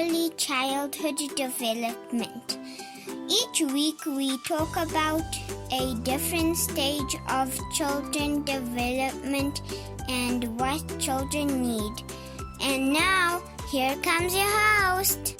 early childhood development. Each week we talk about a different stage of children development and what children need. And now, here comes your host.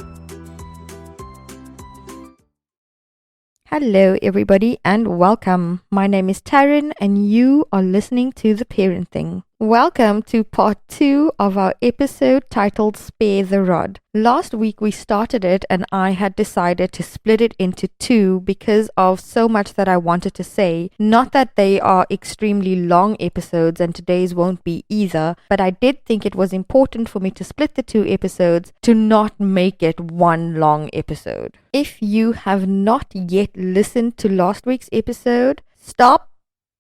Hello everybody and welcome. My name is Taryn and you are listening to The Parenting. Welcome to part 2 of our episode titled Spare the Rod. Last week we started it and I had decided to split it into 2 because of so much that I wanted to say. Not that they are extremely long episodes and today's won't be either, but I did think it was important for me to split the 2 episodes to not make it one long episode. If you have not yet listened to last week's episode, stop,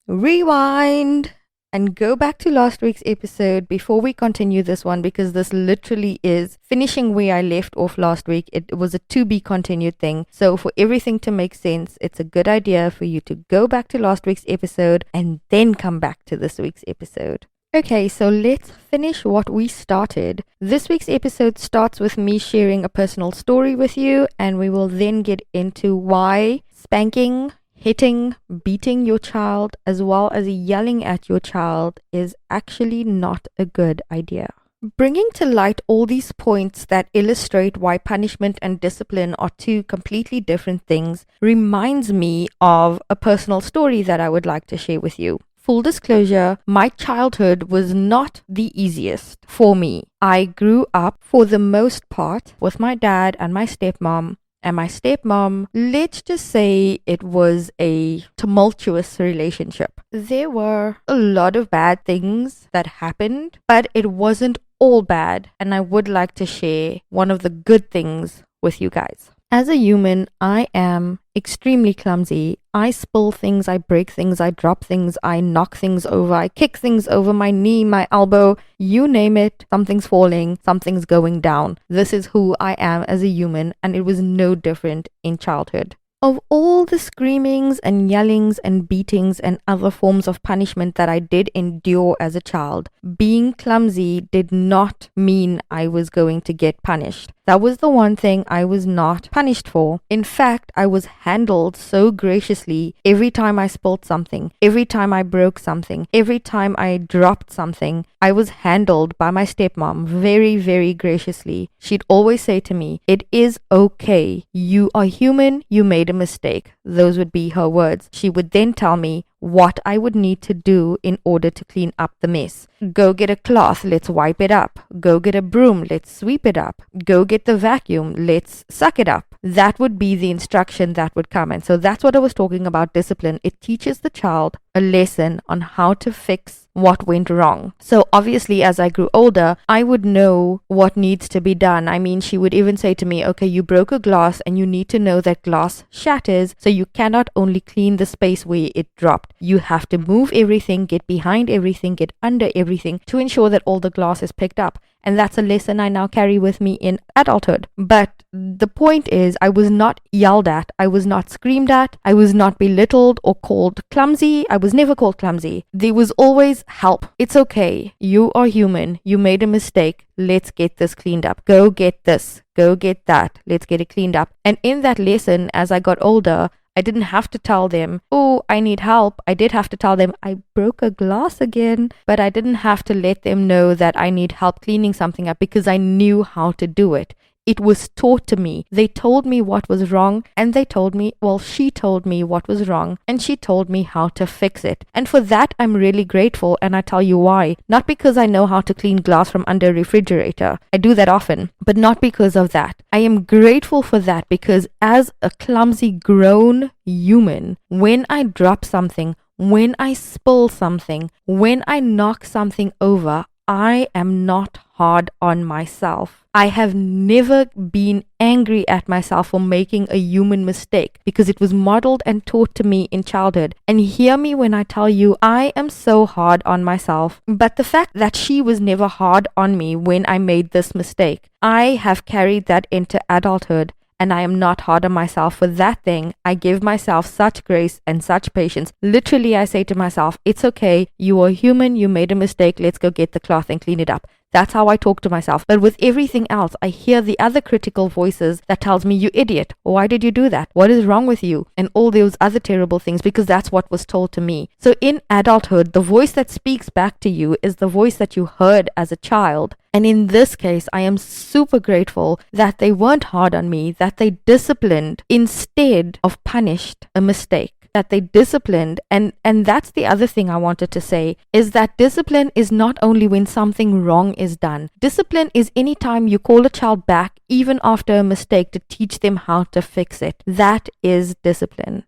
rewind, and go back to last week's episode before we continue this one, because this literally is finishing where I left off last week. It was a to be continued thing. So for everything to make sense, it's a good idea for you to go back to last week's episode and then come back to this week's episode. Okay, so let's finish what we started. This week's episode starts with me sharing a personal story with you, and we will then get into why spanking, hitting, beating your child, as well as yelling at your child is actually not a good idea. Bringing to light all these points that illustrate why punishment and discipline are two completely different things reminds me of a personal story that I would like to share with you. Full disclosure, my childhood was not the easiest for me. I grew up, for the most part, with my dad and my stepmom. And my stepmom, let's just say it was a tumultuous relationship. There were a lot of bad things that happened, but it wasn't all bad. And I would like to share one of the good things with you guys. As a human, I am extremely clumsy. I spill things, I break things, I drop things, I knock things over, I kick things over my knee, my elbow, you name it, something's falling, something's going down. This is who I am as a human, and it was no different in childhood. Of all the screamings and yellings and beatings and other forms of punishment that I did endure as a child, being clumsy did not mean I was going to get punished. That was the one thing I was not punished for. In fact, I was handled so graciously every time I spilled something, every time I broke something, every time I dropped something. I was handled by my stepmom very, very graciously. She'd always say to me, "It is okay. You are human. You made a mistake." Those would be her words. She would then tell me what I would need to do in order to clean up the mess. Go get a cloth, let's wipe it up. Go get a broom, let's sweep it up. Go get the vacuum, let's suck it up. That would be the instruction that would come. And so that's what I was talking about, discipline. It teaches the child a lesson on how to fix what went wrong. So obviously as I grew older, I would know what needs to be done. I mean, she would even say to me, okay, you broke a glass and you need to know that glass shatters, so you cannot only clean the space where it dropped. You have to move everything, get behind everything, get under everything to ensure that all the glass is picked up. And that's a lesson I now carry with me in adulthood. But the point is, I was not yelled at, I was not screamed at, I was not belittled or called clumsy. I was never called clumsy. There was always help. It's okay. You are human. You made a mistake. Let's get this cleaned up. Go get this. Go get that. Let's get it cleaned up. And in that lesson, as I got older, I didn't have to tell them, oh, I need help. I did have to tell them, I broke a glass again, but I didn't have to let them know that I need help cleaning something up because I knew how to do it. It was taught to me. They told me what was wrong, and she told me what was wrong, and she told me how to fix it. And for that, I'm really grateful, and I tell you why. Not because I know how to clean glass from under a refrigerator. I do that often, but not because of that. I am grateful for that because as a clumsy grown human, when I drop something, when I spill something, when I knock something over, I am not hard on myself. I have never been angry at myself for making a human mistake because it was modeled and taught to me in childhood. And hear me when I tell you, I am so hard on myself. But the fact that she was never hard on me when I made this mistake, I have carried that into adulthood. and I am not hard on myself for that thing. I give myself such grace and such patience. Literally, I say to myself, it's okay, you are human, you made a mistake, let's go get the cloth and clean it up. That's how I talk to myself. But with everything else, I hear the other critical voices that tells me, you idiot, why did you do that? What is wrong with you? And all those other terrible things, because that's what was told to me. So in adulthood, the voice that speaks back to you is the voice that you heard as a child. And in this case, I am super grateful that they weren't hard on me, that they disciplined instead of punished a mistake. That they disciplined, and that's the other thing I wanted to say, is that discipline is not only when something wrong is done. Discipline is any time you call a child back even after a mistake to teach them how to fix it. That is discipline.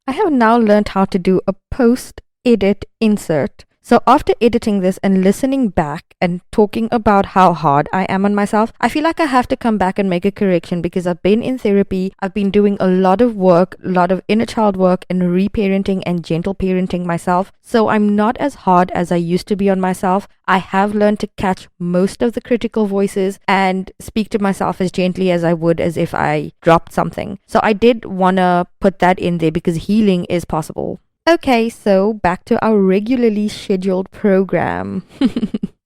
I have now learned how to do a post-edit insert. So after editing this and listening back and talking about how hard I am on myself, I feel like I have to come back and make a correction because I've been in therapy. I've been doing a lot of work, a lot of inner child work and reparenting and gentle parenting myself. So I'm not as hard as I used to be on myself. I have learned to catch most of the critical voices and speak to myself as gently as I would as if I dropped something. So I did want to put that in there because healing is possible. Okay, so back to our regularly scheduled program.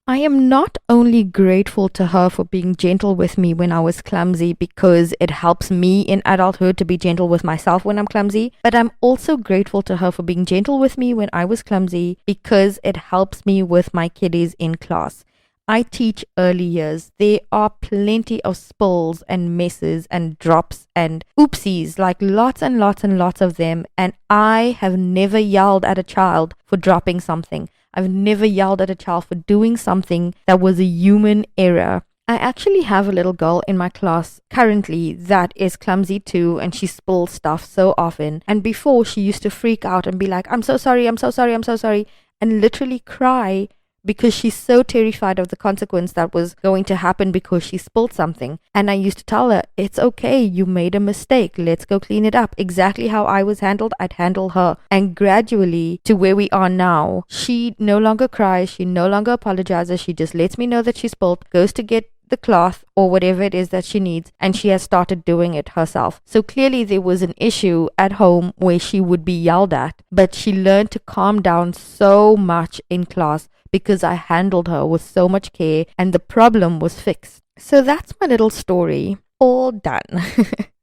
I am not only grateful to her for being gentle with me when I was clumsy because it helps me in adulthood to be gentle with myself when I'm clumsy, but I'm also grateful to her for being gentle with me when I was clumsy because it helps me with my kiddies in class. I teach early years. There are plenty of spills and messes and drops and oopsies, like lots and lots and lots of them. And I have never yelled at a child for dropping something. I've never yelled at a child for doing something that was a human error. I actually have a little girl in my class currently that is clumsy too, and she spills stuff so often. And before, she used to freak out and be like, I'm so sorry, I'm so sorry, I'm so sorry, and literally cry because she's so terrified of the consequence that was going to happen because she spilled something. And I used to tell her, it's okay, you made a mistake, let's go clean it up. Exactly how I was handled, I'd handle her. And gradually to where we are now, she no longer cries, she no longer apologizes, she just lets me know that she spilled, goes to get the cloth or whatever it is that she needs, and she has started doing it herself. So clearly there was an issue at home where she would be yelled at, but she learned to calm down so much in class because I handled her with so much care and the problem was fixed. So that's my little story. All done.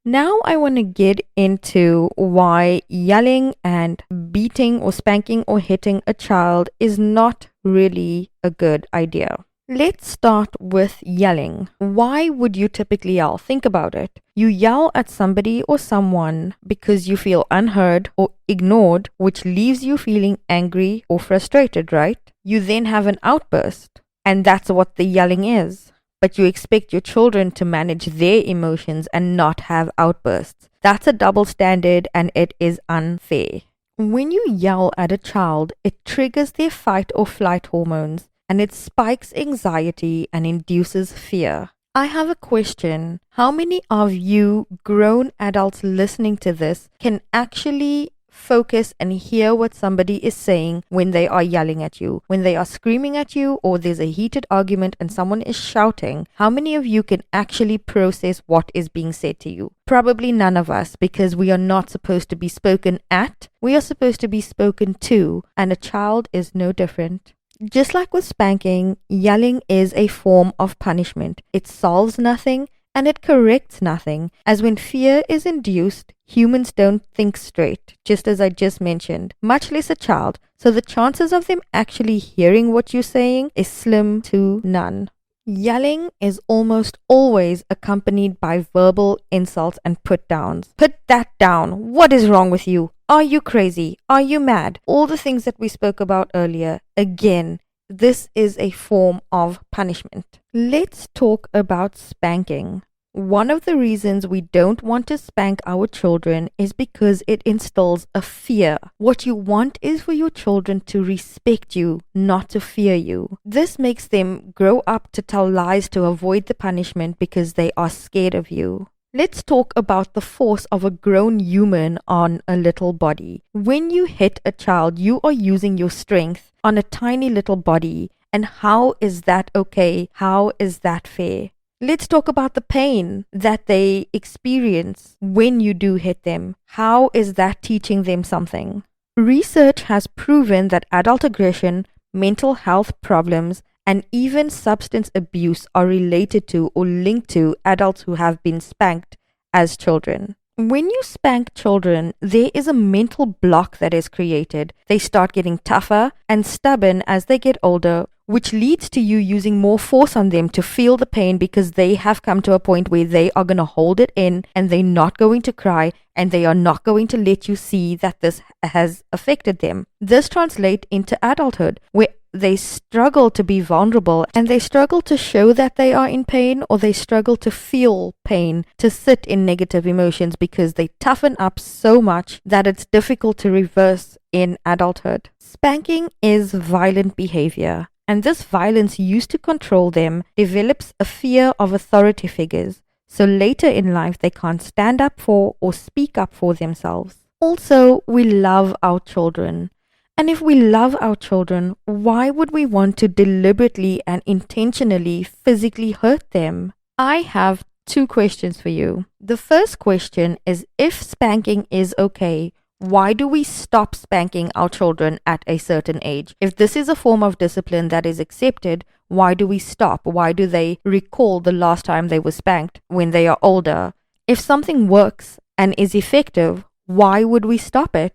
Now I want to get into why yelling and beating or spanking or hitting a child is not really a good idea. Let's start with yelling. Why would you typically yell? Think about it. You yell at somebody or someone because you feel unheard or ignored, which leaves you feeling angry or frustrated, right? You then have an outburst, and that's what the yelling is. But you expect your children to manage their emotions and not have outbursts. That's a double standard, and it is unfair. When you yell at a child, it triggers their fight or flight hormones, and it spikes anxiety and induces fear. I have a question. How many of you grown adults listening to this can actually focus and hear what somebody is saying when they are yelling at you, when they are screaming at you, or there's a heated argument and someone is shouting? How many of you can actually process what is being said to you? Probably none of us, because we are not supposed to be spoken at. We are supposed to be spoken to, and a child is no different. Just like with spanking, yelling is a form of punishment. It solves nothing and it corrects nothing, as when fear is induced, humans don't think straight, just as I just mentioned, much less a child, so the chances of them actually hearing what you're saying is slim to none. Yelling is almost always accompanied by verbal insults and put-downs. Put that down. What is wrong with you? Are you crazy? Are you mad? All the things that we spoke about earlier. Again, this is a form of punishment. Let's talk about spanking. One of the reasons we don't want to spank our children is because it instills a fear. What you want is for your children to respect you, not to fear you. This makes them grow up to tell lies to avoid the punishment because they are scared of you. Let's talk about the force of a grown human on a little body. When you hit a child, you are using your strength on a tiny little body. And how is that okay? How is that fair? Let's talk about the pain that they experience when you do hit them. How is that teaching them something? Research has proven that adult aggression, mental health problems, and even substance abuse are related to or linked to adults who have been spanked as children. When you spank children, there is a mental block that is created. They start getting tougher and stubborn as they get older, which leads to you using more force on them to feel the pain because they have come to a point where they are going to hold it in and they're not going to cry and they are not going to let you see that this has affected them. This translates into adulthood, where they struggle to be vulnerable and they struggle to show that they are in pain, or they struggle to feel pain, to sit in negative emotions because they toughen up so much that it's difficult to reverse in adulthood. Spanking is violent behavior, and this violence used to control them develops a fear of authority figures. So later in life, they can't stand up for or speak up for themselves. Also, we love our children. And if we love our children, why would we want to deliberately and intentionally physically hurt them? I have 2 questions for you. The first question is, if spanking is okay, why do we stop spanking our children at a certain age? If this is a form of discipline that is accepted, why do we stop? Why do they recall the last time they were spanked when they are older? If something works and is effective, why would we stop it?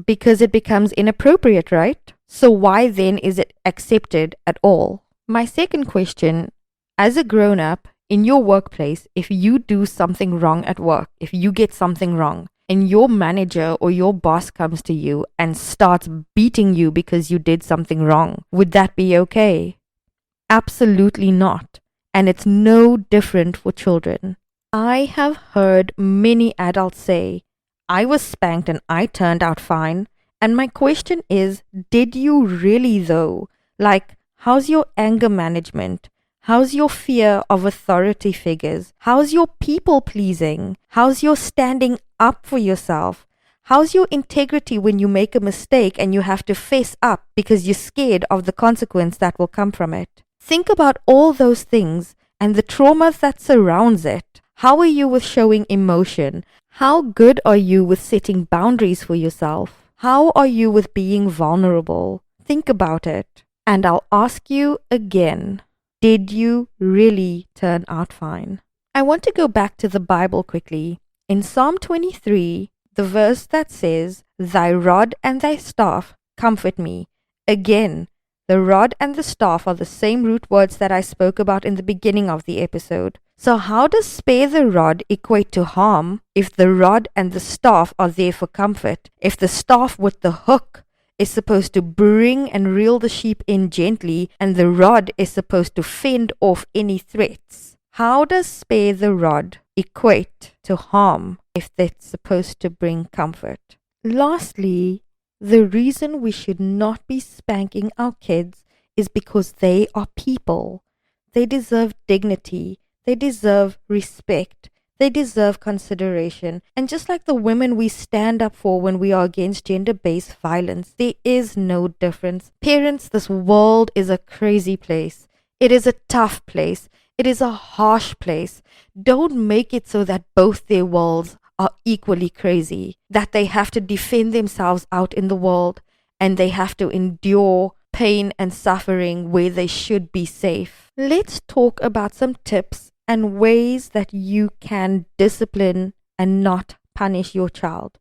Because it becomes inappropriate, right? So why then is it accepted at all? My second question, as a grown-up in your workplace, if you do something wrong at work, if you get something wrong, and your manager or your boss comes to you and starts beating you because you did something wrong, would that be okay? Absolutely not. And it's no different for children. I have heard many adults say, I was spanked and I turned out fine. And my question is, did you really though? Like, how's your anger management? How's your fear of authority figures? How's your people pleasing? How's your standing up for yourself? How's your integrity when you make a mistake and you have to face up because you're scared of the consequence that will come from it? Think about all those things and the trauma that surrounds it. How are you with showing emotion? How good are you with setting boundaries for yourself? How are you with being vulnerable? Think about it. And I'll ask you again, did you really turn out fine? I want to go back to the Bible quickly. In Psalm 23, the verse that says, Thy rod and thy staff comfort me. Again, the rod and the staff are the same root words that I spoke about in the beginning of the episode. So how does spare the rod equate to harm if the rod and the staff are there for comfort? If the staff with the hook is supposed to bring and reel the sheep in gently and the rod is supposed to fend off any threats? How does spare the rod equate to harm if that's supposed to bring comfort? Lastly, the reason we should not be spanking our kids is because they are people. They deserve dignity. They deserve respect. They deserve consideration. And just like the women we stand up for when we are against gender-based violence, there is no difference. Parents, this world is a crazy place. It is a tough place. It is a harsh place. Don't make it so that both their worlds are equally crazy, that they have to defend themselves out in the world and they have to endure pain and suffering where they should be safe. Let's talk about some tips and ways that you can discipline and not punish your child.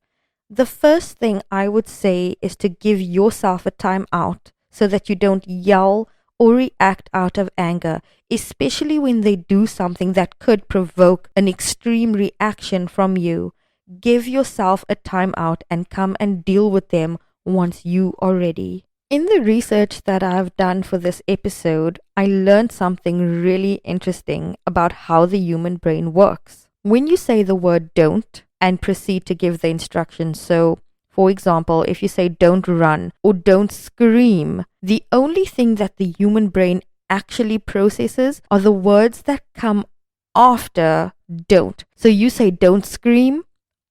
The first thing I would say is to give yourself a time out so that you don't yell or react out of anger, especially when they do something that could provoke an extreme reaction from you. Give yourself a time out and come and deal with them once you are ready. In the research that I've done for this episode, I learned something really interesting about how the human brain works. When you say the word don't and proceed to give the instructions, so for example, if you say don't run or don't scream, the only thing that the human brain actually processes are the words that come after don't. So you say don't scream,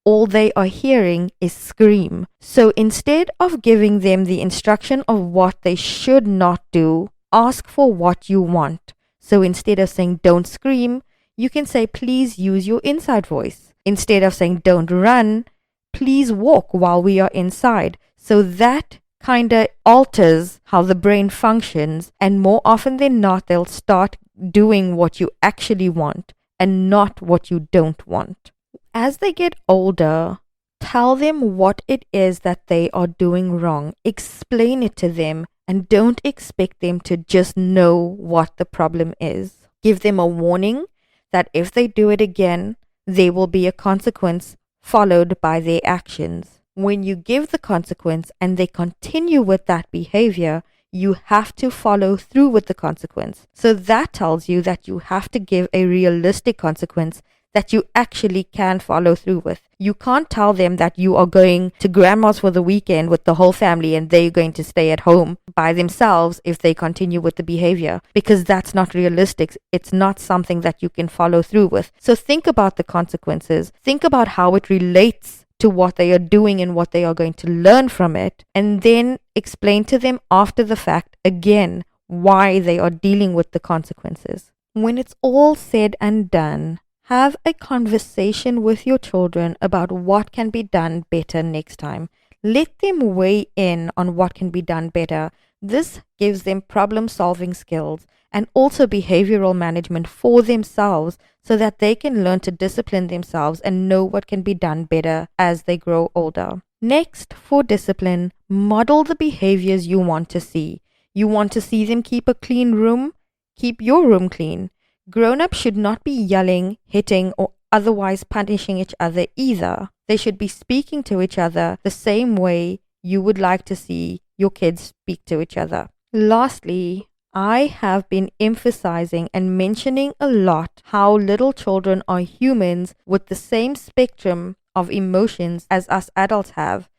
all they are hearing is scream. So instead of giving them the instruction of what they should not do, ask for what you want. So instead of saying don't scream, You can say, please use your inside voice. Instead of saying, don't run, please walk while we are inside. So that kind of alters how the brain functions, and more often than not, they'll start doing what you actually want and not what you don't want. As they get older, tell them what it is that they are doing wrong. Explain it to them, and don't expect them to just know what the problem is. Give them a warning that if they do it again, there will be a consequence followed by their actions. When you give the consequence and they continue with that behavior, you have to follow through with the consequence. So that tells you that you have to give a realistic consequence that you actually can follow through with. You can't tell them that you are going to grandma's for the weekend with the whole family and they're going to stay at home by themselves if they continue with the behavior, because that's not realistic. It's not something that you can follow through with. So think about the consequences. Think about how it relates to what they are doing and what they are going to learn from it, and then explain to them after the fact again why they are dealing with the consequences. When it's all said and done, have a conversation with your children about what can be done better next time. Let them weigh in on what can be done better. This gives them problem-solving skills and also behavioral management for themselves, so that they can learn to discipline themselves and know what can be done better as they grow older. Next, for discipline, model the behaviors you want to see. You want to see them keep a clean room? Keep your room clean. Grown-ups should not be yelling, hitting, or otherwise punishing each other either. They should be speaking to each other the same way you would like to see your kids speak to each other. Lastly, I have been emphasizing and mentioning a lot how little children are humans with the same spectrum of emotions as us adults have.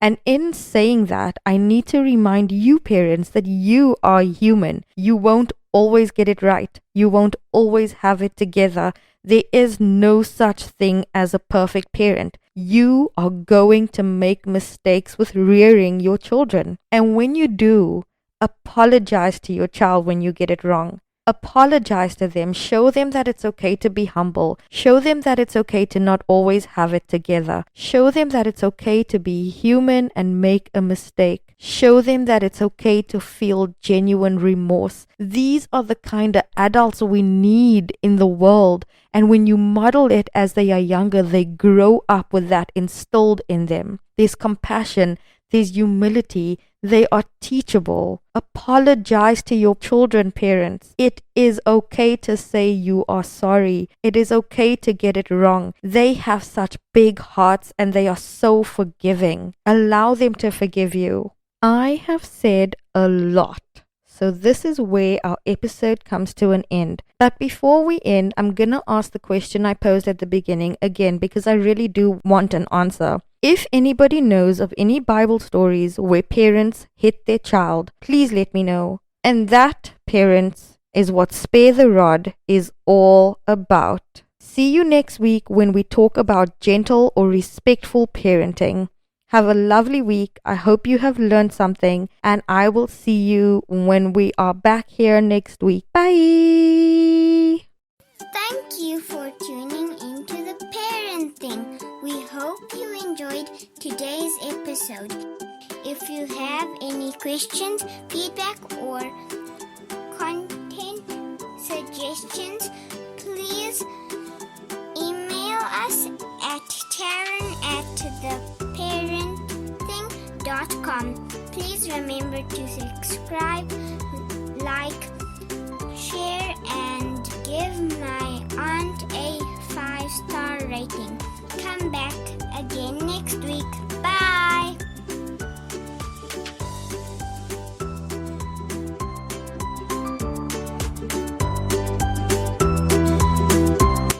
And in saying that, I need to remind you parents that you are human. You won't always get it right. You won't always have it together. There is no such thing as a perfect parent. You are going to make mistakes with rearing your children. And when you do, apologize to your child when you get it wrong. Apologize to them. Show them that it's okay to be humble. Show them that it's okay to not always have it together. Show them that it's okay to be human and make a mistake. Show them that it's okay to feel genuine remorse. These are the kind of adults we need in the world. And when you model it as they are younger, they grow up with that instilled in them. There's compassion. There's humility. They are teachable. Apologize to your children, parents. It is okay to say you are sorry. It is okay to get it wrong. They have such big hearts and they are so forgiving. Allow them to forgive you. I have said a lot. So this is where our episode comes to an end. But before we end, I'm going to ask the question I posed at the beginning again, because I really do want an answer. If anybody knows of any Bible stories where parents hit their child, please let me know. And that, parents, is what Spare the Rod is all about. See you next week when we talk about gentle or respectful parenting. Have a lovely week. I hope you have learned something, and I will see you when we are back here next week. Bye! Thank you for tuning into the Parenting. We hope you enjoyed today's episode. If you have any questions, feedback, or content suggestions, please email us at Taryn@theparenting.com. Please remember to subscribe, like, share, and give my aunt a 5-star rating. Come back again next week. Bye!